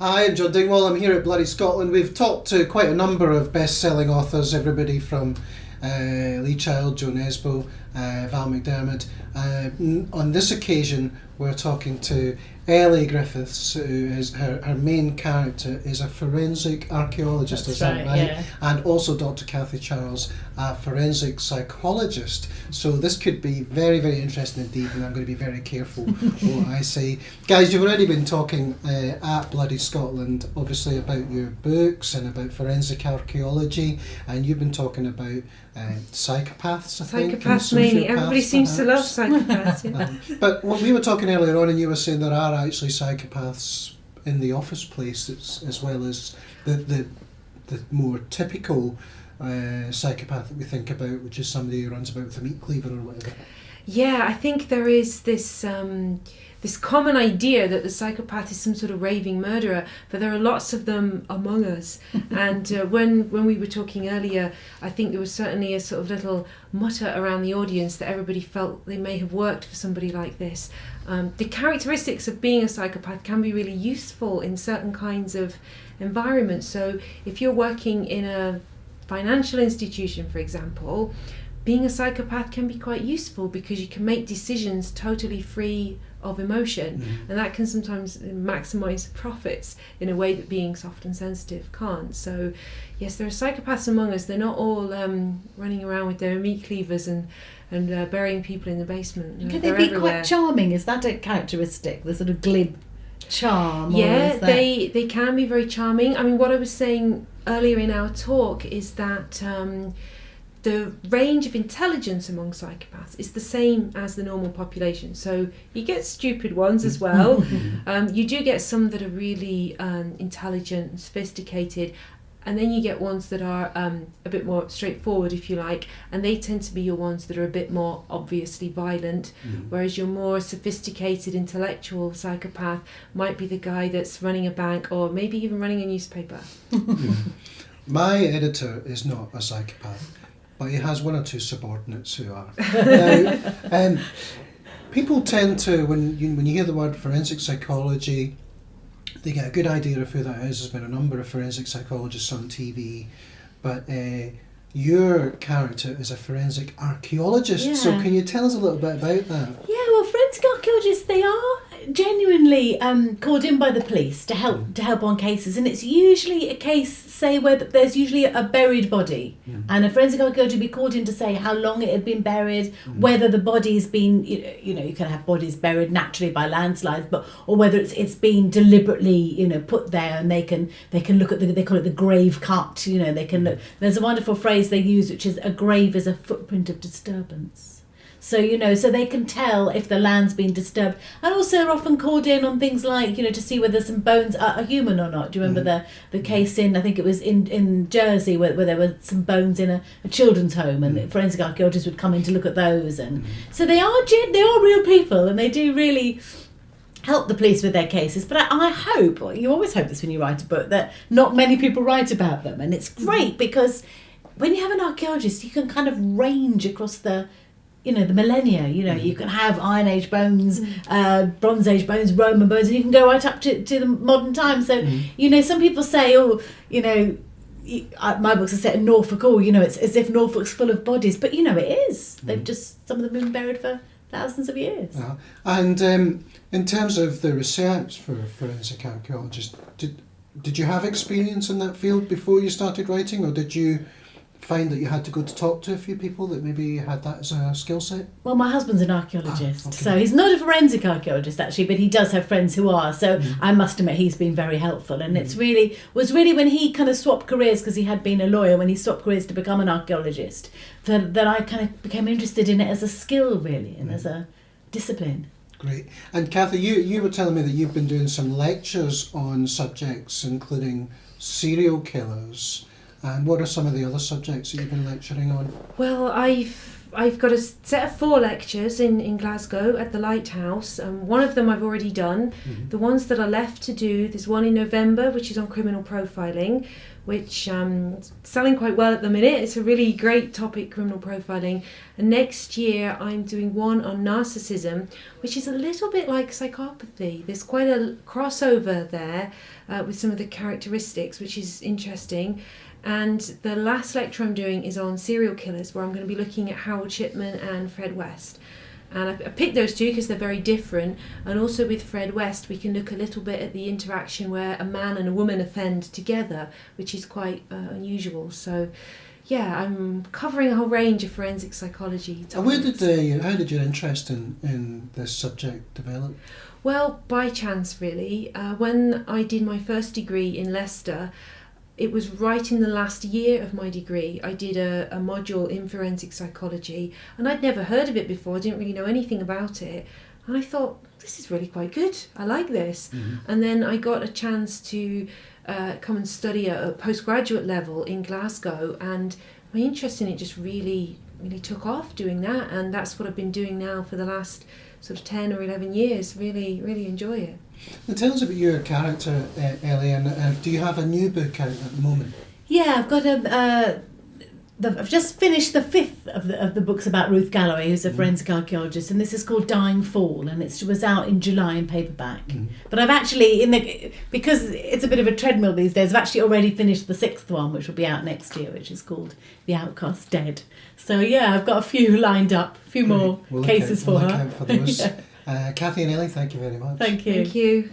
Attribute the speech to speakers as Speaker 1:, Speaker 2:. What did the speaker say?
Speaker 1: Hi, I'm John Dingwall. I'm here at Bloody Scotland. We've talked to quite a number of best-selling authors, everybody from Lee Child, Joe Nesbo, Val McDermid. On this occasion, we're talking to Elly Griffiths, who is her main character is a forensic archaeologist,
Speaker 2: That's
Speaker 1: is that right?
Speaker 2: yeah.
Speaker 1: And also Dr. Kathy Charles, a forensic psychologist. So this could be very, very interesting indeed, and I'm going to be very careful what I say. Guys, you've already been talking at Bloody Scotland, obviously, about your books and about forensic archaeology, and you've been talking about psychopaths, I think.
Speaker 2: Psychopaths mainly. Everybody seems to love psychopaths. Yeah.
Speaker 1: But we were talking earlier on, and you were saying there are actually psychopaths in the office place as well as the more typical psychopath that we think about, which is somebody who runs about with a meat cleaver or whatever.
Speaker 2: Yeah, I think there is this this common idea that the psychopath is some sort of raving murderer, but there are lots of them among us. And when we were talking earlier, I think there was certainly a sort of little mutter around the audience that everybody felt they may have worked for somebody like this. The characteristics of being a psychopath can be really useful in certain kinds of environments. So if you're working in a financial institution, for example, being a psychopath can be quite useful because you can make decisions totally free of emotion, and that can sometimes maximise profits in a way that being soft and sensitive can't. So yes, there are psychopaths among us. They're not all running around with their meat cleavers and burying people in the basement.
Speaker 3: Can they be
Speaker 2: everywhere.
Speaker 3: quite charming? Is that a characteristic, the sort of glib charm?
Speaker 2: Yeah, they can be very charming. I mean, what I was saying earlier in our talk is that the range of intelligence among psychopaths is the same as the normal population. So you get stupid ones as well. You do get some that are really intelligent and sophisticated, and then you get ones that are a bit more straightforward, if you like, and they tend to be your ones that are a bit more obviously violent, whereas your more sophisticated intellectual psychopath might be the guy that's running a bank or maybe even running a newspaper.
Speaker 1: My editor is not a psychopath, but he has one or two subordinates who are. Now, people tend to, when you hear the word forensic psychology, they get a good idea of who that is. There's been a number of forensic psychologists on TV, but your character is a forensic archaeologist.
Speaker 3: Yeah.
Speaker 1: So can you tell us a little bit about that?
Speaker 3: Yeah, well, forensic archaeologists, they are genuinely called in by the police to help on cases, and it's usually a case, say, where there's usually a buried body, and a forensic archaeologist would be called in to say how long it had been buried, whether the body's been, you can have bodies buried naturally by landslides, or whether it's been deliberately, put there, and they can look at they call it the grave cut, they can look. There's a wonderful phrase they use, which is a grave is a footprint of disturbance. So, so they can tell if the land's been disturbed. And also are often called in on things like, to see whether some bones are human or not. Do you remember the case in, I think it was in Jersey, where there were some bones in a children's home, and the forensic archaeologists would come in to look at those. And so they are real people, and they do really help the police with their cases. But I hope, you always hope this when you write a book, that not many people write about them. And it's great because when you have an archaeologist, you can kind of range across the millennia. You can have Iron Age bones, Bronze Age bones, Roman bones, and you can go right up to the modern times. So, some people say, my books are set in Norfolk, it's as if Norfolk's full of bodies. But, it is. They've just, some of them have been buried for thousands of years.
Speaker 1: Yeah. And in terms of the research for forensic archaeologists, did you have experience in that field before you started writing, or did you find that you had to go to talk to a few people that maybe had that as a skill set?
Speaker 3: Well, my husband's an archaeologist,
Speaker 1: okay.
Speaker 3: So he's not a forensic archaeologist actually, but he does have friends who are. So I must admit he's been very helpful, and it's was really when he kind of swapped careers, because he had been a lawyer, when he swapped careers to become an archaeologist, that I kind of became interested in it as a skill really, and as a discipline.
Speaker 1: Great. And Kathy, you were telling me that you've been doing some lectures on subjects including serial killers. And what are some of the other subjects that you've been lecturing on?
Speaker 2: Well, I've got a set of 4 lectures in Glasgow at the Lighthouse. One of them I've already done. The ones that are left to do, there's one in November, which is on criminal profiling, which is selling quite well at the minute. It's a really great topic, criminal profiling. And next year I'm doing one on narcissism, which is a little bit like psychopathy. There's quite a crossover there. with some of the characteristics, which is interesting. And the last lecture I'm doing is on serial killers, where I'm going to be looking at Howard Shipman and Fred West. And I picked those two because they're very different. And also with Fred West, we can look a little bit at the interaction where a man and a woman offend together, which is quite unusual. So, yeah, I'm covering a whole range of forensic psychology topics.
Speaker 1: And how did your interest in this subject develop?
Speaker 2: Well, by chance, really. When I did my first degree in Leicester, it was right in the last year of my degree. I did a module in forensic psychology, and I'd never heard of it before. I didn't really know anything about it. And I thought, this is really quite good. I like this. Mm-hmm. And then I got a chance to come and study at a postgraduate level in Glasgow, and my interest in it just really took off doing that. And that's what I've been doing now for the last sort of 10 or 11 years. Really enjoy it.
Speaker 1: And tell us about your character, Elly, and do you have a new book out at the moment?
Speaker 3: Yeah, I've got I've just finished the 5th of the books about Ruth Galloway, who's a forensic archaeologist, and this is called Dying Fall, and it was out in July in paperback. But I've actually, because it's a bit of a treadmill these days, I've actually already finished the 6th one, which will be out next year, which is called The Outcast Dead. So yeah, I've got a few lined up, a few more cases for her.
Speaker 1: Look out for those. Kathy and Elly, thank you very much.
Speaker 3: Thank you.
Speaker 2: Thank you.